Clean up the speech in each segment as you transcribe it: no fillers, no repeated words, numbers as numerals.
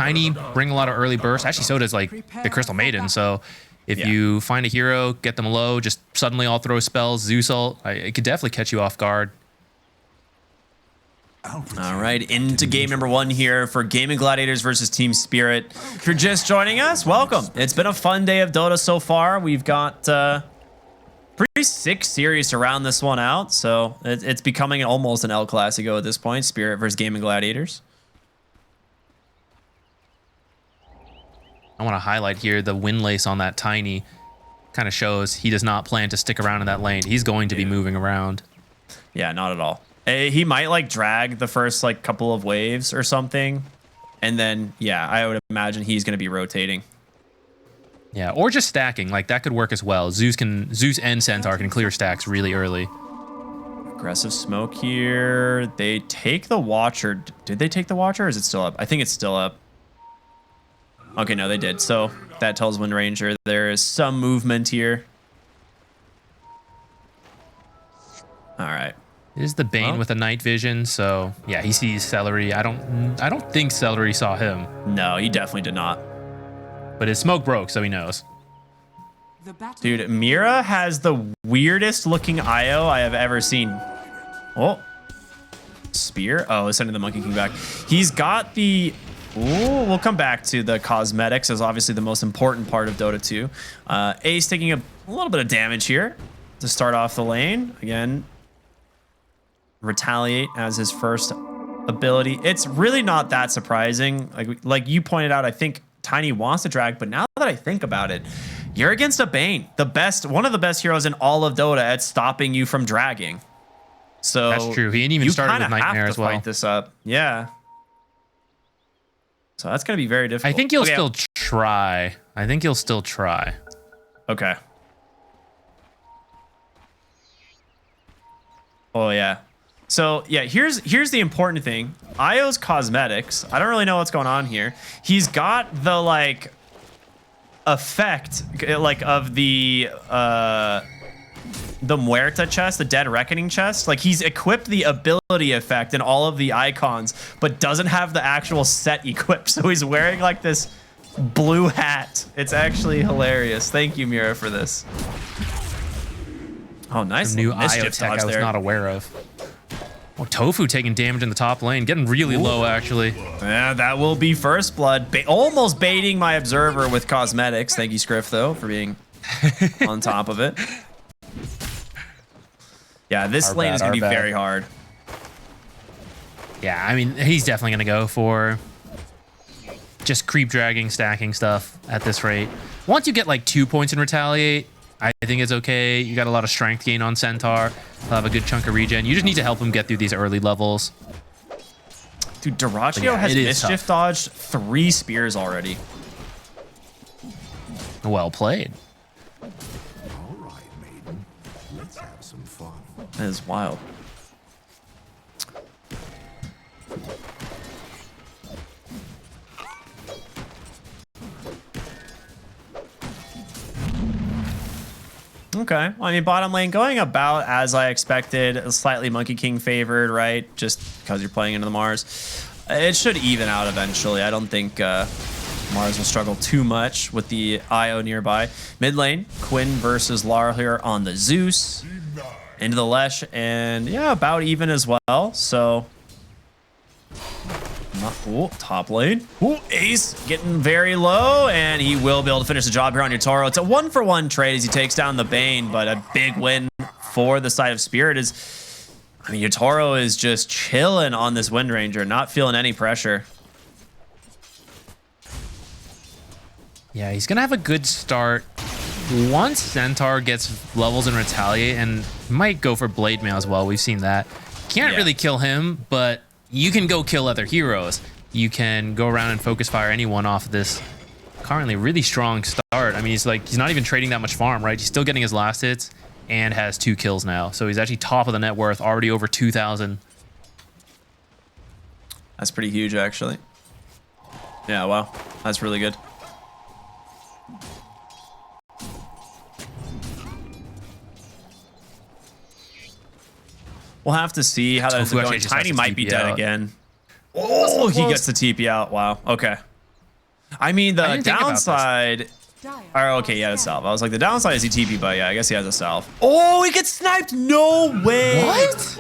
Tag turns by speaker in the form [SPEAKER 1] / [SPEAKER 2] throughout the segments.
[SPEAKER 1] Tiny bring a lot of early bursts. Actually, so does like the Crystal Maiden. So if you find a hero, get them low, just suddenly all throw spells, Zeus ult, it could definitely catch you off guard.
[SPEAKER 2] All right, into game number 1 here for Gaimin Gladiators versus Team Spirit. If you're just joining us, welcome. It's been a fun day of Dota so far. We've got pretty sick series to round this one out, so it's becoming almost an El Clasico at this point. Spirit versus Gaimin Gladiators.
[SPEAKER 1] I want to highlight here the win lace on that Tiny. Kind of shows he does not plan to stick around in that lane. He's going to be moving around.
[SPEAKER 2] Yeah, not at all. He might like drag the first like couple of waves or something, and then yeah, I would imagine he's going to be rotating.
[SPEAKER 1] Yeah, or just stacking. Like that could work as well. Zeus and Centaur can clear stacks really early.
[SPEAKER 2] Aggressive smoke here. They take the Watcher. Did they take the Watcher? Or is it still up? I think it's still up. Okay, no, they did. So that tells Wind Ranger there is some movement here. All right.
[SPEAKER 1] It is the Bane with a night vision, so yeah, he sees Celery. I don't think Celery saw him.
[SPEAKER 2] No, he definitely did not.
[SPEAKER 1] But his smoke broke, so he knows.
[SPEAKER 2] Dude, Mira has the weirdest looking IO I have ever seen. Oh. Spear? Oh, it's sending the Monkey King back. He's got the... Ooh, we'll come back to the cosmetics as obviously the most important part of Dota 2. Ace taking a little bit of damage here to start off the lane. Again, Retaliate as his first ability. It's really not that surprising. Like you pointed out, I think Tiny wants to drag, but now that I think about it, you're against a Bane, one of the best heroes in all of Dota at stopping you from dragging. So
[SPEAKER 1] that's true. He didn't even start with Nightmare as well.
[SPEAKER 2] Fight this up, yeah. So that's gonna be very difficult.
[SPEAKER 1] I think he'll still try. I think he'll still try.
[SPEAKER 2] Okay. Oh yeah. So yeah, here's the important thing. Io's cosmetics. I don't really know what's going on here. He's got the like effect like of the Muerta chest, the Dead Reckoning chest. Like he's equipped the ability effect in all of the icons, but doesn't have the actual set equipped. So he's wearing like this blue hat. It's actually hilarious. Thank you, Mira, for this. Oh, nice.
[SPEAKER 1] New IO tech I was not aware of. Oh, Tofu taking damage in the top lane, getting really low actually.
[SPEAKER 2] Yeah, that will be first blood. Almost baiting my observer with cosmetics. Thank you, Scriff, though, for being on top of it. Yeah, this lane is going to be very hard.
[SPEAKER 1] Yeah, I mean, he's definitely going to go for just creep dragging, stacking stuff at this rate. Once you get like 2 points in Retaliate, I think it's okay. You got a lot of strength gain on Centaur. He'll have a good chunk of regen. You just need to help him get through these early levels.
[SPEAKER 2] Dude, Dyrachyo has mischief dodged 3 spears already.
[SPEAKER 1] Well played.
[SPEAKER 3] All right, maiden. Let's have some fun.
[SPEAKER 2] That is wild. Okay, well, I mean, bottom lane going about as I expected, slightly Monkey King favored, right? Just because you're playing into the Mars. It should even out eventually. I don't think Mars will struggle too much with the IO nearby. Mid lane, Quinn versus Lara here on the Zeus. Into the Lesh, and yeah, about even as well. So, top lane. Ace getting very low, and he will be able to finish the job here on Yotaro. It's a 1-for-1 trade as he takes down the Bane, but a big win for the side of Spirit is, I mean, Yotaro is just chilling on this Wind Ranger, not feeling any pressure.
[SPEAKER 1] Yeah, he's going to have a good start. Once Centaur gets levels in Retaliate, and might go for Blade Mail as well, we've seen that. Can't really kill him, but you can go kill other heroes. You can go around and focus fire anyone off of this currently really strong start. I mean, he's not even trading that much farm, right? He's still getting his last hits and has 2 kills now. So he's actually top of the net worth, already over 2,000.
[SPEAKER 2] That's pretty huge, actually. Yeah, wow. That's really good. We'll have to see how that's going. Tiny might be dead again. Oh, he gets the TP out. Wow. Okay. I mean,
[SPEAKER 1] I
[SPEAKER 2] the
[SPEAKER 1] didn't think about this.
[SPEAKER 2] downside. Okay, yeah, the salve. I was like, the downside is he TP, but yeah, I guess he has a salve. Oh, he gets sniped. No way.
[SPEAKER 1] What?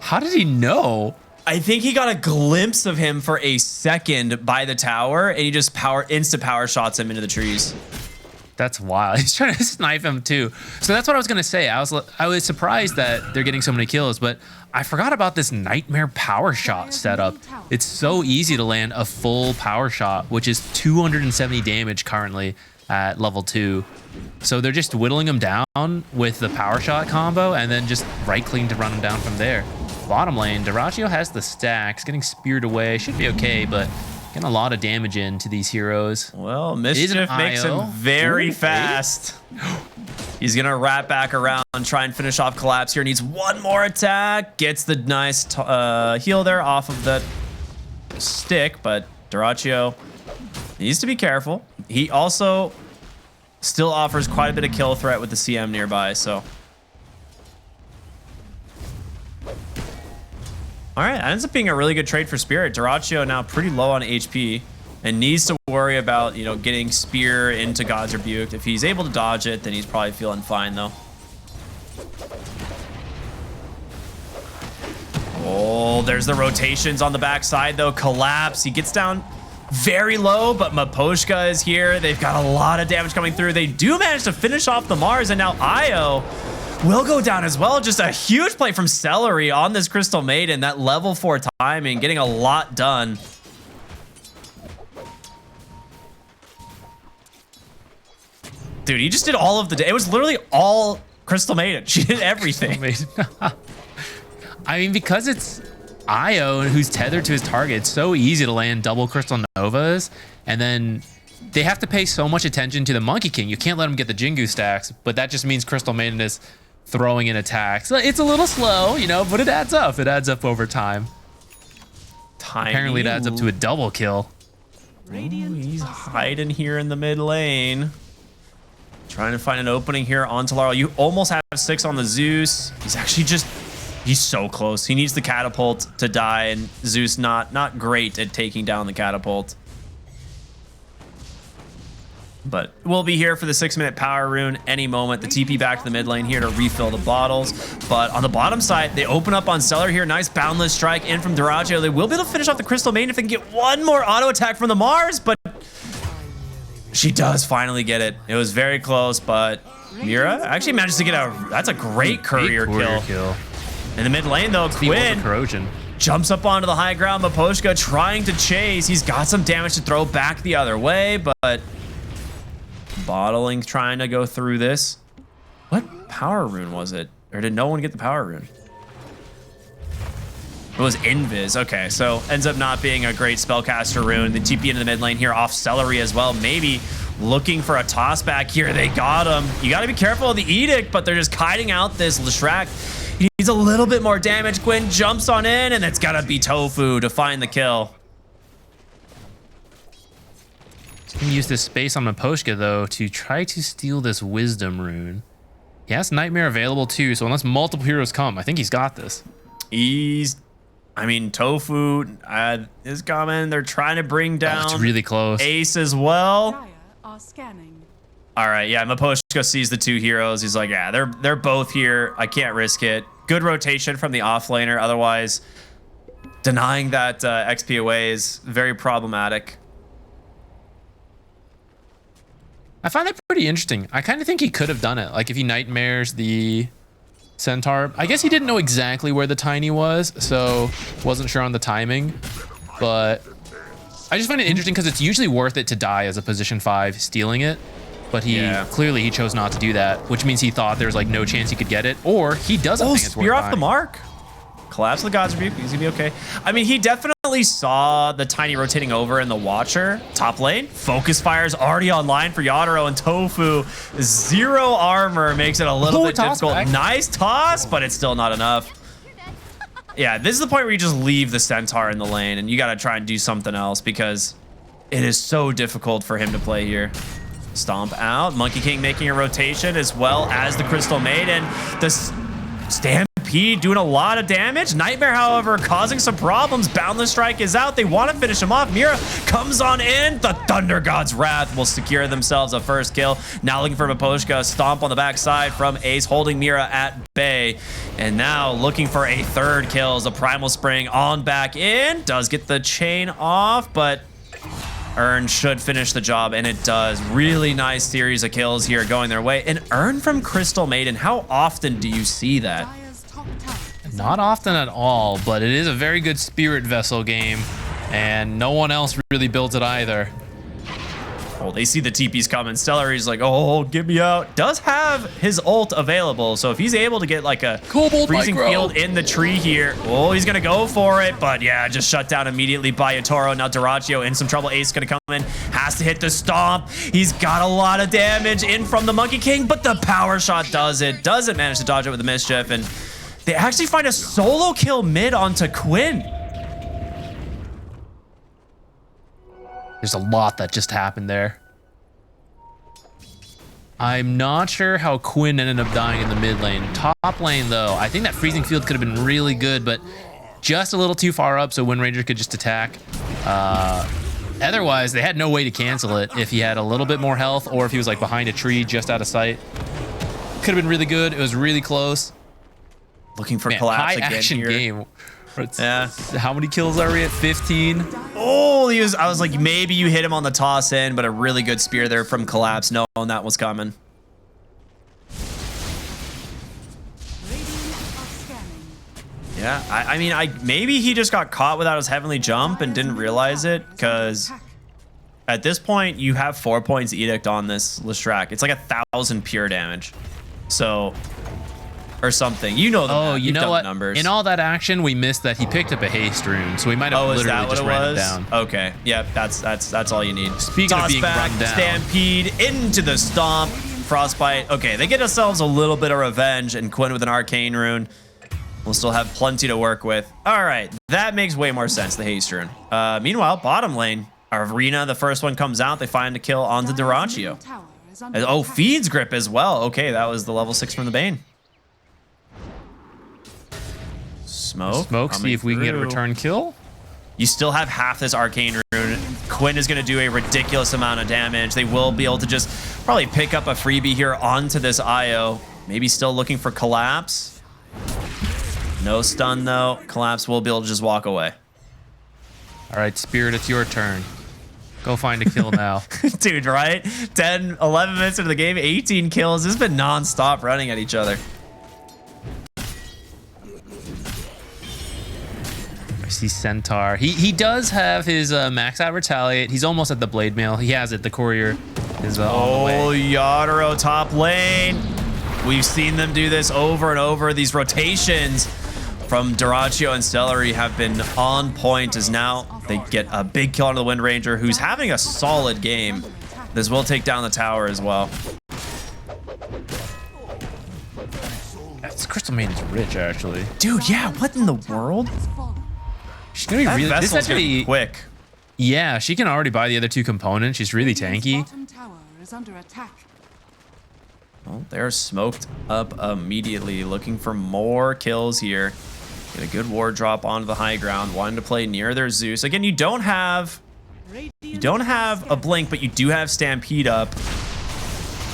[SPEAKER 1] How did he know?
[SPEAKER 2] I think he got a glimpse of him for a second by the tower, and he just insta power shots him into the trees.
[SPEAKER 1] That's wild. He's trying to snipe him too. So that's what I was gonna say. I was surprised that they're getting so many kills, but I forgot about this nightmare power shot setup. It's so easy to land a full power shot, which is 270 damage currently at level 2. So they're just whittling him down with the power shot combo and then just right clean to run him down from there. Bottom lane, Dyrachyo has the stacks, getting speared away. Should be okay, but getting a lot of damage into these heroes.
[SPEAKER 2] Well, Mischief makes him very fast. He's going to wrap back around, try and finish off Collapse here. Needs one more attack. Gets the nice heal there off of the stick, but Dyrachyo needs to be careful. He also still offers quite a bit of kill threat with the CM nearby, so. All right, that ends up being a really good trade for Spirit. Dyrachyo now pretty low on HP and needs to worry about, you know, getting Spear into God's Rebuke. If he's able to dodge it, then he's probably feeling fine, though. Oh, there's the rotations on the backside, though. Collapse. He gets down very low, but Miposhka is here. They've got a lot of damage coming through. They do manage to finish off the Mars, and now Io will go down as well. Just a huge play from Celery on this Crystal Maiden. That level 4 timing, getting a lot done. Dude, he just did all of the day. It was literally all Crystal Maiden. She did everything.
[SPEAKER 1] I mean, because it's Io who's tethered to his target, it's so easy to land double Crystal Novas, and then they have to pay so much attention to the Monkey King. You can't let him get the Jingu stacks, but that just means Crystal Maiden is throwing in attacks. It's a little slow, you know, but it adds up. It adds up over time. Apparently it adds up to a double kill.
[SPEAKER 2] Ooh, he's hiding here in the mid lane. Trying to find an opening here on Talaro. You almost have 6 on the Zeus. He's actually he's so close. He needs the catapult to die, and Zeus not great at taking down the catapult. But we'll be here for the 6-minute power rune any moment. The TP back to the mid lane here to refill the bottles. But on the bottom side, they open up on Cellar here. Nice boundless strike in from Dyrachyo. They will be able to finish off the Crystal Maiden if they can get one more auto attack from the Mars, but she does finally get it. It was very close, but Mira actually manages to get that's a great courier kill. In the mid lane though, Quinn jumps up onto the high ground. Miposhka trying to chase. He's got some damage to throw back the other way, but Bottling trying to go through this. What power rune was it? Or did no one get the power rune? It was Invis. Okay, so ends up not being a great spellcaster rune. The TP into the mid lane here off Celery as well. Maybe looking for a toss back here. They got him. You got to be careful of the Edict, but they're just kiting out this Leshrac. He needs a little bit more damage. Quinn jumps on in, and it's got to be Tofu to find the kill.
[SPEAKER 1] Can use this space on Miposhka though to try to steal this Wisdom rune. He has Nightmare available too, so unless multiple heroes come, I think he's got this.
[SPEAKER 2] I mean, Tofu is coming. They're trying to bring down
[SPEAKER 1] it's really close.
[SPEAKER 2] Ace as well. All right, yeah, Miposhka sees the 2 heroes. He's like, yeah, they're both here. I can't risk it. Good rotation from the offlaner. Otherwise, denying that XP away is very problematic.
[SPEAKER 1] I find that pretty interesting. I kind of think he could have done it. Like if he nightmares the Centaur. I guess he didn't know exactly where the Tiny was, so wasn't sure on the timing. But I just find it interesting because it's usually worth it to die as a position 5 stealing it. But clearly he chose not to do that, which means he thought there was like no chance he could get it, or he doesn't think it's worth
[SPEAKER 2] you're off
[SPEAKER 1] dying.
[SPEAKER 2] the mark. Collapse of the God's Rebuke. He's gonna be okay. I mean, he definitely saw the Tiny rotating over in the Watcher top lane. Focus Fire's already online for Yadoro, and Tofu 0 armor makes it a little bit difficult. Back. Nice toss, but it's still not enough. Yeah, this is the point where you just leave the Centaur in the lane, and you gotta try and do something else because it is so difficult for him to play here. Stomp out. Monkey King making a rotation as well as the Crystal Maiden. The Stamp Stampede doing a lot of damage. Nightmare, however, causing some problems. Boundless Strike is out. They want to finish him off. Mira comes on in. The Thunder God's Wrath will secure themselves a first kill. Now looking for Maposhka. Stomp on the backside from Ace, holding Mira at bay. And now looking for a third kill as a Primal Spring on back in. Does get the chain off, but Earn should finish the job, and it does. Really nice series of kills here going their way. An Earn from Crystal Maiden. How often do you see that?
[SPEAKER 1] Not often at all, but it is a very good Spirit Vessel game, and no one else really builds it either.
[SPEAKER 2] Oh, they see the TP's coming. Stellary's like, oh, get me out. Does have his ult available, so if he's able to get like a
[SPEAKER 1] Cobalt
[SPEAKER 2] freezing
[SPEAKER 1] micro.
[SPEAKER 2] field in the tree here, oh, he's gonna go for it, but yeah, just shut down immediately by Yatoro. Now Duraccio in some trouble. Ace is gonna come in, has to hit the stomp. He's got a lot of damage in from the Monkey King, but the power shot does it. Doesn't manage to dodge it with the mischief, and they actually find a solo kill mid onto Quinn.
[SPEAKER 1] There's a lot that just happened there. I'm not sure how Quinn ended up dying in the mid lane. Top lane, though, I think that freezing field could have been really good, but just a little too far up so Wind Ranger could just attack. Otherwise, they had no way to cancel it if he had a little bit more health or if he was like behind a tree just out of sight. Could have been really good. It was really close.
[SPEAKER 2] Looking for
[SPEAKER 1] Man,
[SPEAKER 2] collapse
[SPEAKER 1] high
[SPEAKER 2] again
[SPEAKER 1] action
[SPEAKER 2] here.
[SPEAKER 1] game.
[SPEAKER 2] Yeah.
[SPEAKER 1] How many kills are we at? 15?
[SPEAKER 2] Oh, I was like, maybe you hit him on the toss in, but a really good spear there from Collapse, knowing that was coming. Yeah, I mean, maybe he just got caught without his heavenly jump and didn't realize it, because at this point, you have 4 points edict on this Lestrak. It's like 1,000 pure damage. So, or something. You know the
[SPEAKER 1] Oh,
[SPEAKER 2] math.
[SPEAKER 1] you
[SPEAKER 2] You've
[SPEAKER 1] know
[SPEAKER 2] done
[SPEAKER 1] what?
[SPEAKER 2] numbers.
[SPEAKER 1] In all that action, we missed that he picked up a haste rune, so we might have
[SPEAKER 2] Is
[SPEAKER 1] literally
[SPEAKER 2] that what
[SPEAKER 1] just
[SPEAKER 2] it
[SPEAKER 1] ran it
[SPEAKER 2] was?
[SPEAKER 1] down.
[SPEAKER 2] Okay, yep, that's all you need.
[SPEAKER 1] Speaking of
[SPEAKER 2] Toss
[SPEAKER 1] being
[SPEAKER 2] back,
[SPEAKER 1] run down.
[SPEAKER 2] Stampede into the stomp, Frostbite. Okay, they get themselves a little bit of revenge, and Quinn with an arcane rune. We'll still have plenty to work with. All right, that makes way more sense, the haste rune. Meanwhile, bottom lane, Arena, the first one comes out. They find a kill onto Duraccio. Oh, feeds grip as well. Okay, that was the level 6 from the Bane.
[SPEAKER 1] Smoke, see if we can get a return kill.
[SPEAKER 2] You still have half this arcane rune. Quinn is going to do a ridiculous amount of damage. They will be able to just probably pick up a freebie here onto this IO. Maybe still looking for collapse. No stun though. Collapse will be able to just walk away.
[SPEAKER 1] All right, Spirit, it's your turn. Go find a kill now.
[SPEAKER 2] Dude, right? 10, 11 minutes into the game, 18 kills. This has been non-stop running at each other.
[SPEAKER 1] I see Centaur. He does have his max out retaliate. He's almost at the blade mail. He has it. The courier is on the way.
[SPEAKER 2] Oh, Yatoro top lane. We've seen them do this over and over. These rotations from Duraccio and Stellary have been on point, as now they get a big kill onto the Wind Ranger, who's having a solid game. This will take down the tower as well.
[SPEAKER 1] This Crystal Maiden's rich, actually.
[SPEAKER 2] Dude, yeah, what in the world?
[SPEAKER 1] She's gonna be
[SPEAKER 2] That
[SPEAKER 1] really. This
[SPEAKER 2] vessel's gonna
[SPEAKER 1] actually
[SPEAKER 2] be quick.
[SPEAKER 1] Yeah, she can already buy the other two components. She's really tanky.
[SPEAKER 2] Well, they're smoked up immediately, looking for more kills here. Get a good ward drop onto the high ground, wanting to play near their Zeus. Again, you don't have a blink, but you do have Stampede up.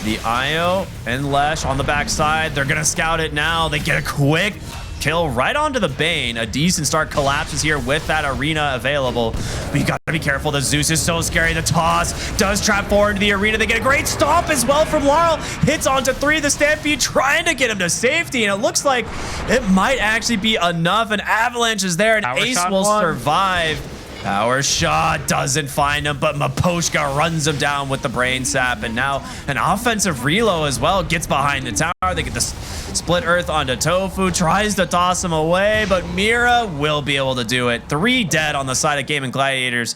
[SPEAKER 2] The IO and Lesh on the backside. They're gonna scout it now. They get a quick kill right onto the Bane. A decent start collapses here with that arena available. But you gotta be careful. The Zeus is so scary. The toss does trap forward into the arena. They get a great stomp as well from Laurel. Hits onto 3. The Stampede trying to get him to safety. And it looks like it might actually be enough. An avalanche is there, and
[SPEAKER 1] Power
[SPEAKER 2] Ace
[SPEAKER 1] shot
[SPEAKER 2] will
[SPEAKER 1] one.
[SPEAKER 2] survive. Power shot doesn't find him, but Maposhka runs him down with the brain sap. And now an offensive reload as well gets behind the tower. They get the split earth onto Tofu, tries to toss him away, but Mira will be able to do it. 3 dead on the side of Gaimin Gladiators.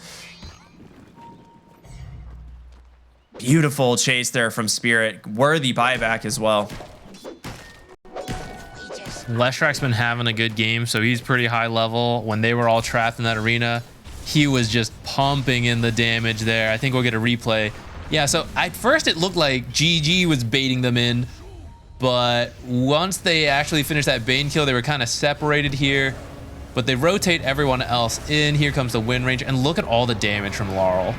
[SPEAKER 2] Beautiful chase there from Spirit. Worthy buyback as well.
[SPEAKER 1] Leshrak's been having a good game, so he's pretty high level. When they were all trapped in that arena, he was just pumping in the damage there. I think we'll get a replay. Yeah, so at first it looked like GG was baiting them in, But once they actually finished that Bane kill, they were kind of separated here. But they rotate everyone else in. Here comes the win range. And look at all the damage from Laurel.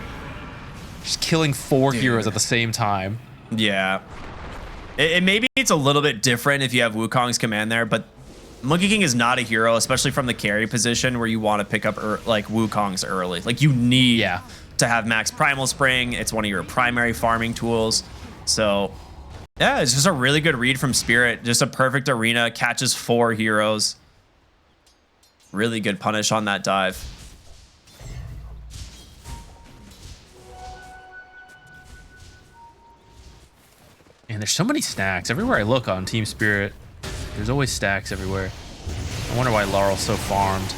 [SPEAKER 1] Just killing 4 heroes at the same time.
[SPEAKER 2] Yeah. Maybe it's a little bit different if you have Wukong's command there, but Monkey King is not a hero, especially from the carry position where you want to pick up like Wukong's early. Like you need to have max Primal Spring. It's one of your primary farming tools. So yeah, it's just a really good read from Spirit. Just a perfect arena, catches 4 heroes. Really good punish on that dive.
[SPEAKER 1] And there's so many stacks. Everywhere I look on Team Spirit, there's always stacks everywhere. I wonder why Laurel's so farmed.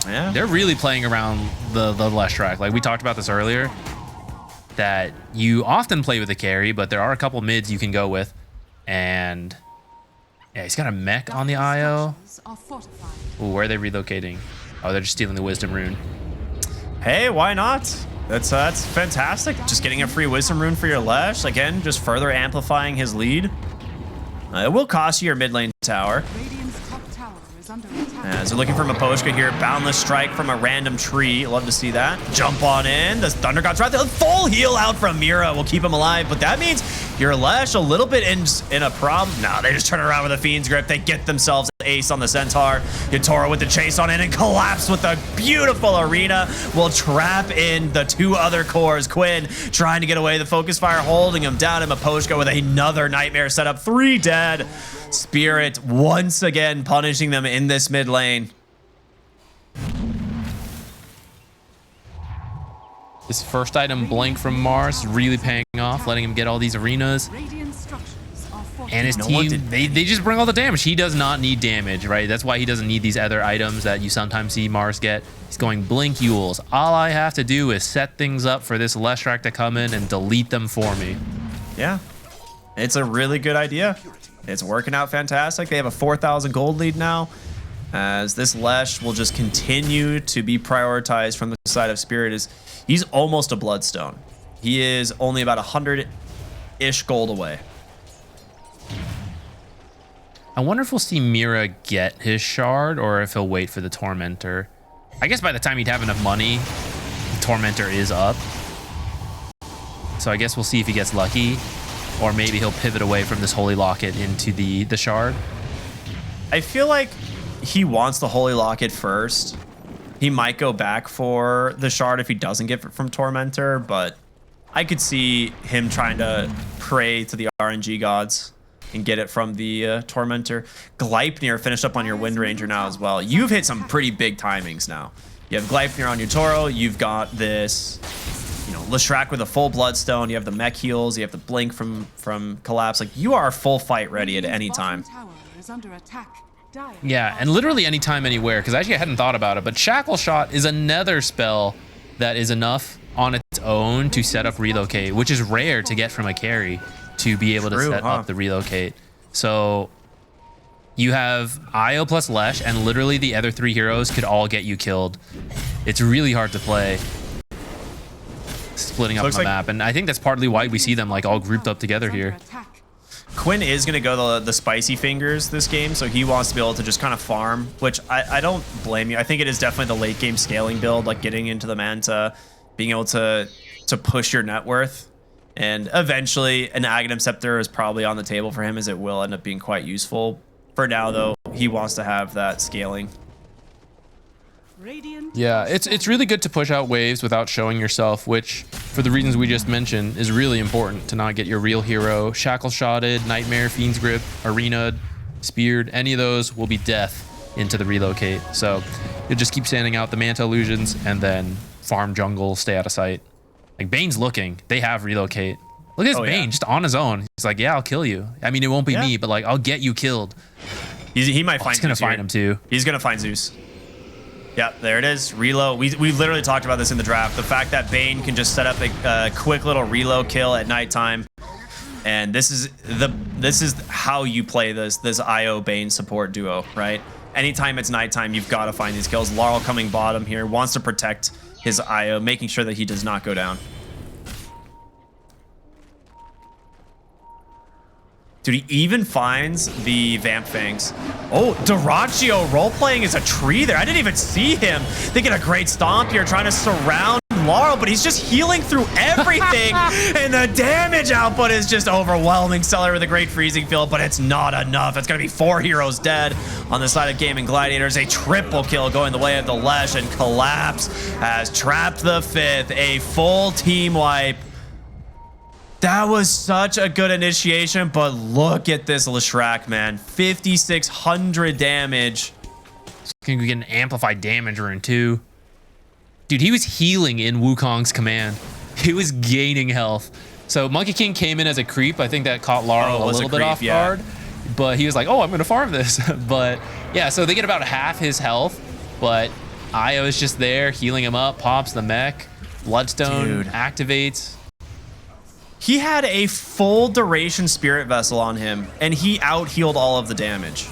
[SPEAKER 2] Yeah.
[SPEAKER 1] They're really playing around the Leshrac. Like we talked about this earlier, that you often play with a carry, but there are a couple mids you can go with. And yeah, he's got a mech on the IO. Ooh, where are they relocating? Oh, they're just stealing the Wisdom Rune.
[SPEAKER 2] Hey, why not? That's fantastic. Just getting a free Wisdom Rune for your Lesh. Again, just further amplifying his lead. It will cost you your mid lane tower. As they're looking for Miposhka here. Boundless Strike from a random tree. Love to see that. Jump on in. The Thunder God's right there. Full heal out from Mira will keep him alive. But that means your Lesh a little bit in a problem. No, they just turn around with a Fiend's Grip. They get themselves ace on the Centaur. Yatoro with the chase on in and collapse with a beautiful arena. Will trap in the 2 other cores. Quinn trying to get away. The Focus Fire holding him down. And Miposhka with another Nightmare setup. 3 dead. Spirit once again punishing them in this mid lane.
[SPEAKER 1] This first item, Blink from Mars, is really paying off, letting him get all these arenas. And his team, they just bring all the damage. He does not need damage, right? That's why he doesn't need these other items that you sometimes see Mars get. He's going Blink Yules. All I have to do is set things up for this Leshrac to come in and delete them for me.
[SPEAKER 2] Yeah, it's a really good idea. It's working out fantastic. They have a 4,000 gold lead now, as this Lesh will just continue to be prioritized from the side of Spirit. He's almost a Bloodstone. He is only about 100-ish gold away.
[SPEAKER 1] I wonder if we'll see Mira get his shard or if he'll wait for the Tormentor. I guess by the time he'd have enough money, the Tormentor is up. So I guess we'll see if he gets lucky. Or maybe he'll pivot away from this Holy Locket into the shard.
[SPEAKER 2] I feel like he wants the Holy Locket first. He might go back for the shard if he doesn't get it from Tormentor, but I could see him trying to pray to the RNG gods and get it from the Tormentor. Gleipnir finished up on your Wind Ranger now as well. You've hit some pretty big timings now. You have Gleipnir on your Toro. You've got this, you know, Leshrac with a full Bloodstone. You have the mech heals. You have the Blink from Collapse. Like, you are full fight ready at any time.
[SPEAKER 1] Yeah, and literally anytime, anywhere, because actually I hadn't thought about it, but Shackle Shot is another spell that is enough on its own to set up Relocate, which is rare to get from a carry to be able to set up the Relocate. So you have Io plus Lesh, and literally the other 3 heroes could all get you killed. It's really hard to play splitting up the map, and I think that's partly why we see them like all grouped up together here.
[SPEAKER 2] Quinn is going to go the spicy fingers this game, so he wants to be able to just kind of farm, which I don't blame you. I think it is definitely the late game scaling build, like getting into the Manta, being able to push your net worth. And eventually an Aghanim Scepter is probably on the table for him, as it will end up being quite useful. For now, though, he wants to have that scaling.
[SPEAKER 1] Yeah, it's really good to push out waves without showing yourself, which, for the reasons we just mentioned, is really important to not get your real hero shackle shotted, Nightmare, Fiend's Grip, Arena'd, Speared. Any of those will be death into the Relocate. So you'll just keep sending out the Manta Illusions and then farm jungle, stay out of sight. Like, Bane's looking. They have Relocate. Look at this Bane, just on his own. He's like, yeah, I'll kill you. I mean, it won't be me, but like, I'll get you killed.
[SPEAKER 2] He might find Zeus.
[SPEAKER 1] He's going to find him too.
[SPEAKER 2] He's going to find Zeus. Yep, there it is. Reload. We literally talked about this in the draft. The fact that Bane can just set up a quick little reload kill at nighttime, and this is how you play this IO Bane support duo, right? Anytime it's nighttime, you've got to find these kills. Laurel coming bottom here, wants to protect his IO, making sure that he does not go down. Dude, he even finds the Vamp Fangs. Oh, Dyrachyo role-playing as a tree there. I didn't even see him. They get a great stomp here, trying to surround Laurel, but he's just healing through everything, and the damage output is just overwhelming. Seller with a great freezing field, but it's not enough. It's going to be 4 heroes dead on the side of Gaimin Gladiators. A triple kill going the way of the Lesh, and Collapse has trapped the 5th. A full team wipe. That was such a good initiation, but look at this Leshrac, man. 5,600 damage.
[SPEAKER 1] Can we get an amplified damage rune too? Dude, he was healing in Wukong's command. He was gaining health. So Monkey King came in as a creep. I think that caught Laurel a little bit off guard. But he was like, oh, I'm going to farm this. But yeah, so they get about half his health. But Io is just there healing him up, pops the mech. Bloodstone activates.
[SPEAKER 2] He had a full duration Spirit Vessel on him, and he out-healed all of the damage.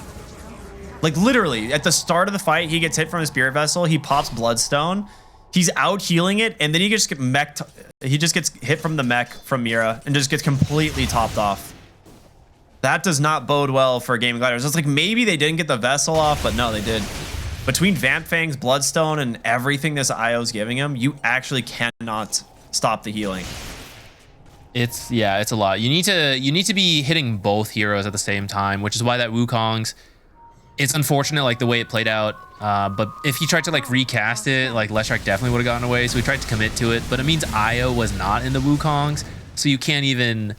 [SPEAKER 2] Like, literally, at the start of the fight, he gets hit from his Spirit Vessel, he pops Bloodstone, he's out-healing it, and then he just gets hit from the mech from Mira, and just gets completely topped off. That does not bode well for Gaimin Gladiators. It's like, maybe they didn't get the Vessel off, but no, they did. Between Vamp Fangs, Bloodstone, and everything this Io's giving him, you actually cannot stop the healing.
[SPEAKER 1] It's a lot. You need to be hitting both heroes at the same time, which is why that Wukong's, it's unfortunate like the way it played out. But if he tried to like recast it, like Leshrac definitely would have gotten away. So he tried to commit to it, but it means Io was not in the Wukong's, so you can't even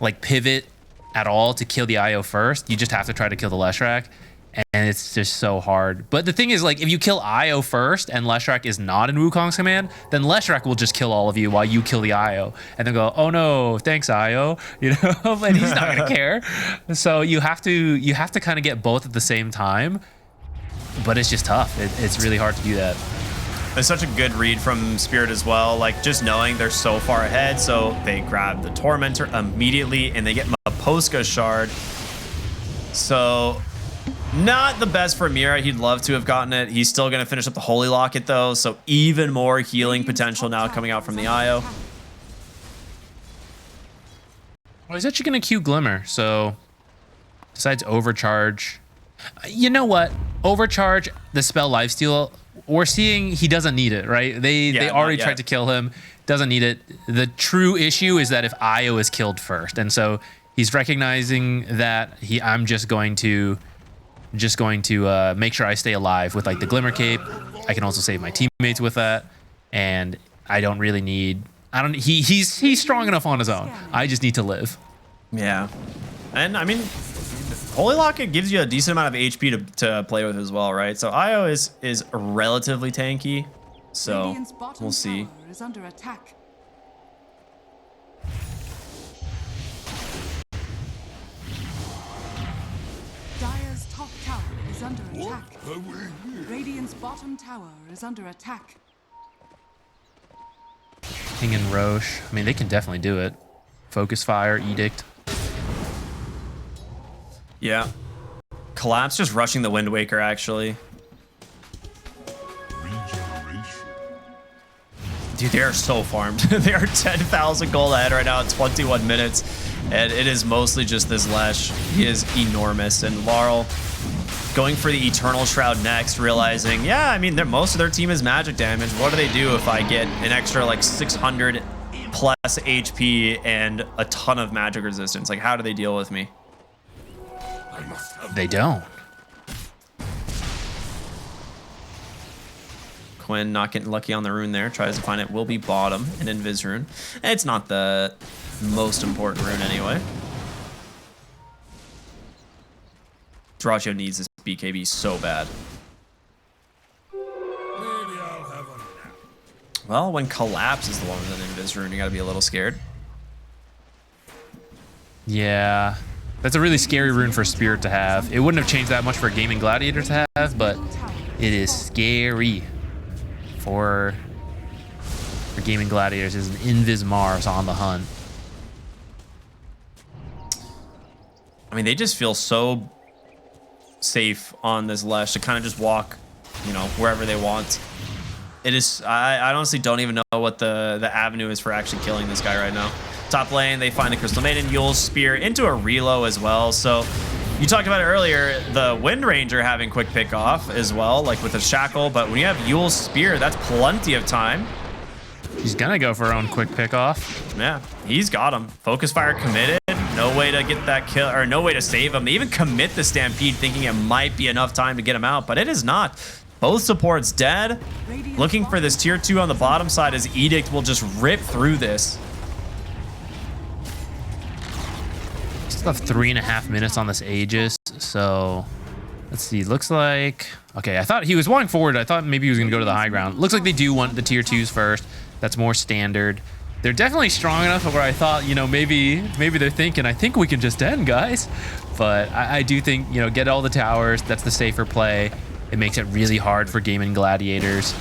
[SPEAKER 1] like pivot at all to kill the Io first. You just have to try to kill the Leshrac. And it's just so hard. But the thing is, like, if you kill Io first and Leshrac is not in Wukong's command, then Leshrac will just kill all of you while you kill the Io. And then go, oh no, thanks Io. You know, and he's not gonna care. So you have to kind of get both at the same time. But it's just tough. It's really hard to do that.
[SPEAKER 2] It's such a good read from Spirit as well. Like, just knowing they're so far ahead. So they grab the Tormentor immediately and they get Maposka Shard. So not the best for Mira. He'd love to have gotten it. He's still going to finish up the Holy Locket, though. So even more healing potential now coming out from the Io.
[SPEAKER 1] Well, he's actually going to Q Glimmer. So besides Overcharge, you know what? Overcharge, the spell Lifesteal, we're seeing he doesn't need it, right? They already tried to kill him. Doesn't need it. The true issue is that if Io is killed first. And so he's recognizing that I'm just going to make sure I stay alive with like the Glimmer Cape. I can also save my teammates with that, and I don't really need. He's strong enough on his own. I just need to live.
[SPEAKER 2] Yeah, and I mean, Holy Locket gives you a decent amount of HP to play with as well, right? So Io is relatively tanky, so we'll see.
[SPEAKER 4] Is under attack. Dire's top tower is under attack. Radiant's bottom tower is under attack.
[SPEAKER 1] King and Roche. I mean, they can definitely do it. Focus Fire, Edict.
[SPEAKER 2] Yeah. Collapse just rushing the Wind Waker, actually. Dude, they are so farmed. They are 10,000 gold ahead right now at 21 minutes. And it is mostly just this Lesh. He is enormous. And Laurel going for the Eternal Shroud next, realizing, yeah, I mean, most of their team is magic damage. What do they do if I get an extra like 600 plus HP and a ton of magic resistance? Like, how do they deal with me?
[SPEAKER 1] They don't.
[SPEAKER 2] Quinn not getting lucky on the rune there. Tries to find it. Will be bottom, an Invis rune. It's not the most important rune anyway. Dyrachyo needs this BKB so bad. Well, when Collapse is the one with an Invis rune, you gotta be a little scared.
[SPEAKER 1] Yeah. That's a really scary rune for Spirit to have. It wouldn't have changed that much for Gaimin Gladiator to have, but it is scary for Gaimin Gladiators. Is an Invis Mars on the hunt.
[SPEAKER 2] I mean, they just feel so safe on this Lesh to kind of just walk, you know, wherever they want. It is. I honestly don't even know what the avenue is for actually killing this guy right now. Top lane, they find the Crystal Maiden, Yule's Spear into a reload as well. So you talked about it earlier, the Wind Ranger having quick pick off as well, like with a Shackle. But when you have Yule's Spear, that's plenty of time.
[SPEAKER 1] She's gonna go for her own quick pick off.
[SPEAKER 2] Yeah, he's got him. Focus Fire committed. No way to get that kill, or no way to save him. They even commit the Stampede thinking it might be enough time to get him out, but it is not. Both supports dead. Looking for this tier 2 on the bottom side as Edict will just rip through this.
[SPEAKER 1] Still have 3.5 minutes on this Aegis, so let's see. Looks like, okay, I thought he was walking forward. I thought maybe he was gonna go to the high ground. Looks like they do want the tier 2s first. That's more standard. They're definitely strong enough where I thought, you know, maybe they're thinking, I think we can just end, guys. But I do think, you know, get all the towers. That's the safer play. It makes it really hard for Gaimin Gladiators.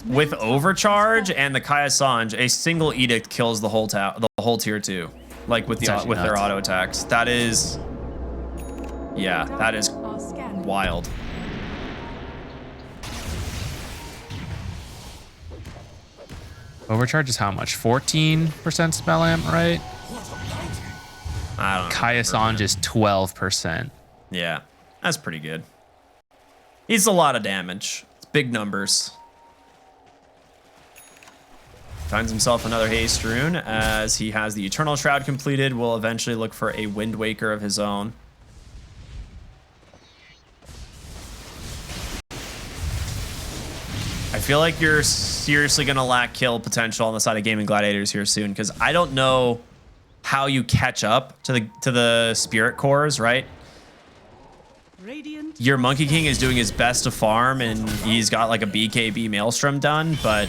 [SPEAKER 2] With Overcharge and the Kaya Sange, a single Edict kills the whole tier 2. Like with their auto attacks. That is, yeah, that is wild.
[SPEAKER 1] Overcharge is how much? 14% spell amp, right?
[SPEAKER 2] I don't know.
[SPEAKER 1] Kaya Sange is 12%.
[SPEAKER 2] Yeah, that's pretty good. He's a lot of damage. It's big numbers. Finds himself another haste rune as he has the Eternal Shroud completed. Will eventually look for a Wind Waker of his own. I feel like you're seriously going to lack kill potential on the side of Gaimin Gladiators here soon, because I don't know how you catch up to the Spirit Cores, right? Your Monkey King is doing his best to farm, and he's got like a BKB Maelstrom done, but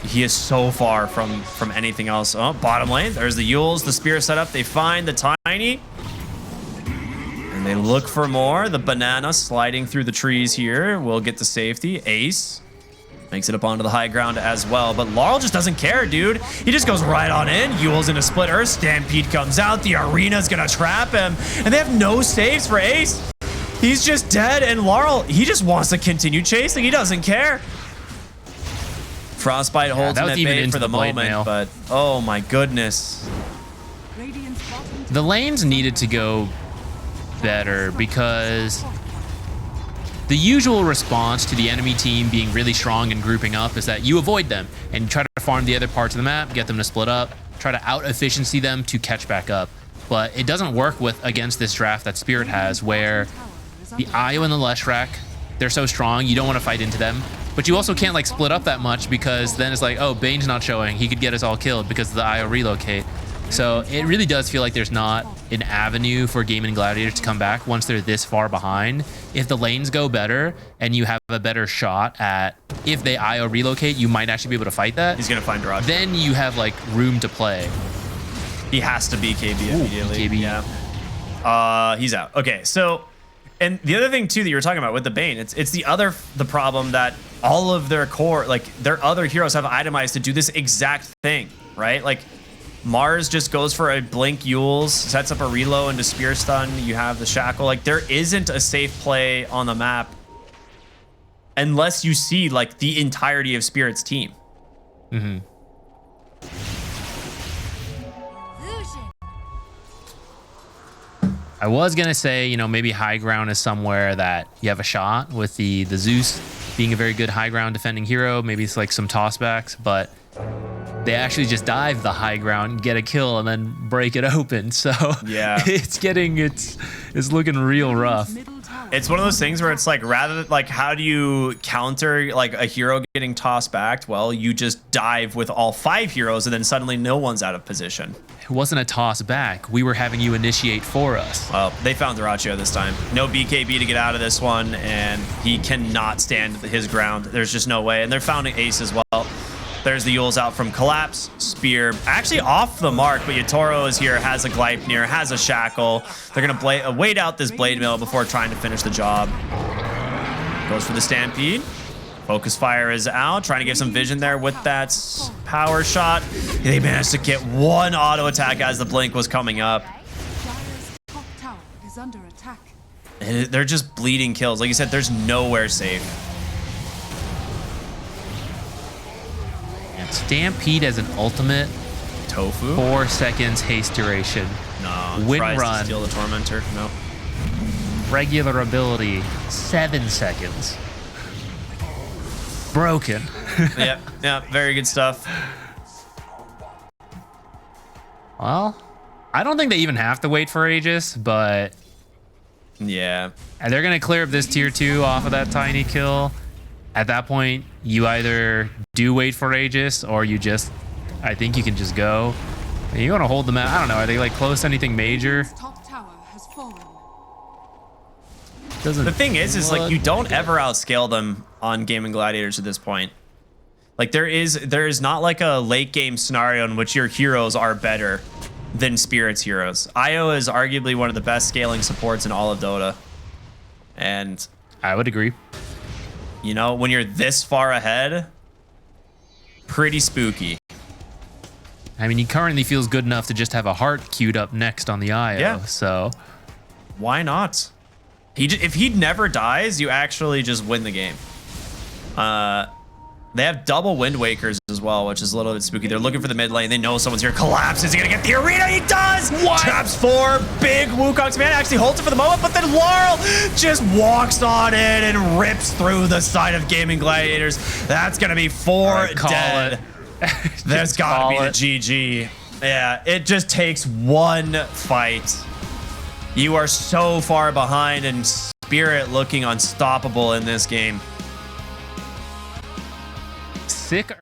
[SPEAKER 2] he is so far from anything else. Oh, bottom lane, there's the Yules, the Spear setup. They find the Tiny, and they look for more. The Banana sliding through the trees here will get to safety. Ace makes it up onto the high ground as well, but Laurel just doesn't care, dude. He just goes right on in. Yule's in a split Earth. Stampede comes out. The arena's gonna trap him, and they have no saves for Ace. He's just dead, and Laurel, he just wants to continue chasing. He doesn't care. Frostbite holds him at bay for the moment, but oh my goodness.
[SPEAKER 1] The lanes needed to go better because the usual response to the enemy team being really strong and grouping up is that you avoid them and you try to farm the other parts of the map, get them to split up, try to out-efficiency them to catch back up. But it doesn't work against this draft that Spirit has, where the Io and the Leshrac, they're so strong, you don't want to fight into them. But you also can't like split up that much, because then it's like, oh, Bane's not showing. He could get us all killed because of the Io relocate. So it really does feel like there's not an avenue for Gaimin Gladiators to come back once they're this far behind. If the lanes go better and you have a better shot at, if they Io relocate, you might actually be able to fight that.
[SPEAKER 2] He's going to find Raj.
[SPEAKER 1] Then you have like room to play.
[SPEAKER 2] He has to BKB immediately.
[SPEAKER 1] BKB.
[SPEAKER 2] Yeah. He's out. Okay, so, and the other thing too that you were talking about with the Bane, it's the problem that all of their core, like their other heroes have itemized to do this exact thing, right? Like Mars just goes for a blink Yules, sets up a reload into Spear Stun. You have the Shackle. Like there isn't a safe play on the map unless you see like the entirety of Spirit's team.
[SPEAKER 1] Mm-hmm. I was gonna say, you know, maybe high ground is somewhere that you have a shot with the Zeus being a very good high ground defending hero. Maybe it's like some tossbacks, but they actually just dive the high ground, get a kill, and then break it open. So
[SPEAKER 2] yeah,
[SPEAKER 1] it's looking real rough.
[SPEAKER 2] It's one of those things where it's like, rather than like, how do you counter like a hero getting tossed back? Well, you just dive with all 5 heroes, and then suddenly no one's out of position.
[SPEAKER 1] It wasn't a toss back. We were having you initiate for us.
[SPEAKER 2] Well, they found Duracio this time. No BKB to get out of this one, and he cannot stand his ground. There's just no way. And they're founding Ace as well. There's the Yules out from Collapse. Spear actually off the mark, but Yatoro is here, has a Gleipnir, has a Shackle. They're going to wait out this Blade Mill before trying to finish the job. Goes for the Stampede. Focus Fire is out, trying to get some vision there with that power shot. They managed to get one auto attack as the blink was coming up. They're just bleeding kills. Like you said, there's nowhere safe.
[SPEAKER 1] Stampede as an ultimate,
[SPEAKER 2] Tofu?
[SPEAKER 1] 4 seconds haste duration.
[SPEAKER 2] No.
[SPEAKER 1] Wind
[SPEAKER 2] Tries
[SPEAKER 1] run.
[SPEAKER 2] to steal the Tormentor. No.
[SPEAKER 1] Regular ability, 7 seconds. Broken.
[SPEAKER 2] Yep. Yeah. Very good stuff.
[SPEAKER 1] Well, I don't think they even have to wait for Aegis, but
[SPEAKER 2] Yeah.
[SPEAKER 1] they're going to clear up this tier 2 off of that tiny kill. At that point, you either do wait for Aegis or you just, I think you can just go. You want to hold them out. I don't know. Are they like close to anything major?
[SPEAKER 4] Top tower has fallen.
[SPEAKER 1] Doesn't
[SPEAKER 2] The thing is like
[SPEAKER 1] look-
[SPEAKER 2] you don't ever outscale them on Gaimin Gladiators at this point. Like there is not like a late game scenario in which your heroes are better than Spirit's heroes. Io is arguably one of the best scaling supports in all of Dota. And
[SPEAKER 1] I would agree.
[SPEAKER 2] you know, when you're this far ahead, pretty spooky.
[SPEAKER 1] I mean, he currently feels good enough to just have a heart queued up next on the IO.
[SPEAKER 2] Yeah.
[SPEAKER 1] So
[SPEAKER 2] Why not? If he never dies, you actually just win the game. They have double Wind Wakers as well, which is a little bit spooky. They're looking for the mid lane. They know someone's here. Collapse. Is he gonna get the arena? He does!
[SPEAKER 1] What?
[SPEAKER 2] Traps 4. Big Wukong's man actually holds it for the moment, but then Laurel just walks on in and rips through the side of Gaimin Gladiators. That's gonna be 4
[SPEAKER 1] Alright, call
[SPEAKER 2] dead.
[SPEAKER 1] it.
[SPEAKER 2] There's
[SPEAKER 1] Just
[SPEAKER 2] gotta be
[SPEAKER 1] call
[SPEAKER 2] the
[SPEAKER 1] it.
[SPEAKER 2] GG. Yeah, it just takes one fight. You are so far behind, and Spirit looking unstoppable in this game.
[SPEAKER 1] Sick